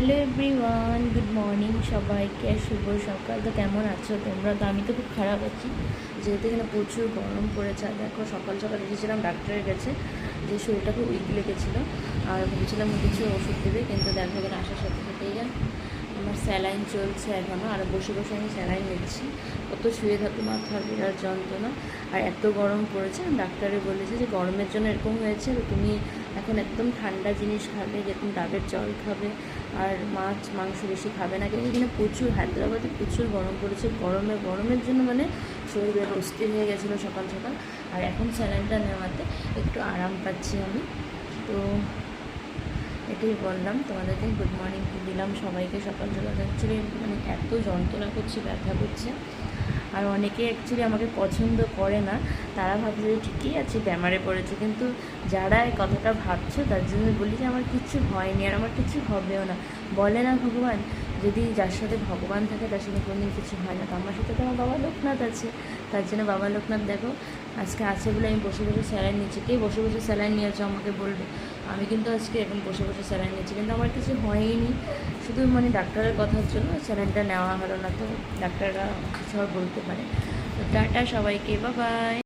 Hello everyone, good morning সবাইকে। শুভ সকাল। তো কেমন আছো তোমরা? তো আমি তো খুব খারাপ আছি, যেহেতু এখানে প্রচুর গরম পড়েছে। আর দেখো, সকাল সকাল এসেছিলাম ডাক্তারের কাছে, যে শরীরটা খুব উইক লেগেছিলো আর ভেবেছিলাম কিছু ওষুধ দেবে, কিন্তু দেখো এখানে আসার সাথে সাথেই আমার স্যালাইন চলছে এখনও। আর বসে বসে আমি স্যালাইন নিচ্ছি। কত শুয়ে থাকো, মাথার বিরাট যন্ত্রণা। আর এত গরম পড়েছে, ডাক্তারে বলেছে যে গরমের জন্য এরকম হয়েছে, তুমি এখন একদম ঠান্ডা জিনিস খাবে, যেরকম ডাবের জল খাবে, আর মাছ মাংস বেশি খাবে না। কিন্তু এখানে প্রচুর, হায়দ্রাবাদে প্রচুর গরম পড়েছে। গরমের জন্য শরীর অস্থির হয়ে গেছিলো সকাল সকাল। আর এখন স্যালাইনটা নেওয়াতে একটু আরাম পাচ্ছি আমি। তো এটাই বললাম তোমাদেরকে, গুড মর্নিং দিলাম সবাইকে সকাল সকাল। অ্যাকচুয়ালি এত যন্ত্রণা করছে, ব্যথা করছে। আর অনেকে অ্যাকচুয়ালি আমাকে পছন্দ করে না, তারা ভাবছে যে ঠিকই আছে, ব্যামারে পড়েছে। কিন্তু যারা এই কথাটা ভাবছো তার জন্য বলি যে আমার কিচ্ছু হয়নি, আর আমার কিছু হবেও না। বলে না ভগবান, যদি যার সাথে ভগবান থাকে তার সাথে কোনোদিন কিছু হয় না। তো আমার সাথে তো আমার বাবা লোকনাথ আছে, তার জন্য বাবা লোকনাথ দেখো আজকে আছে বলে আমি বসে বসে স্যালাইন নিচ্ছি। কে বসে বসে স্যালাইন নিয়েছো আমাকে বলবে। আমি কিন্তু আজকে এখন বসে বসে স্যালাইন নিচ্ছি, কিন্তু আমার কিছু হয়নি। শুধু ডাক্তারের কথার জন্য স্যালাইনটা নেওয়া হলো না। তো ডাক্তাররা কিছু আর বলতে পারে। তো টাটা সবাইকে, বাই বাই।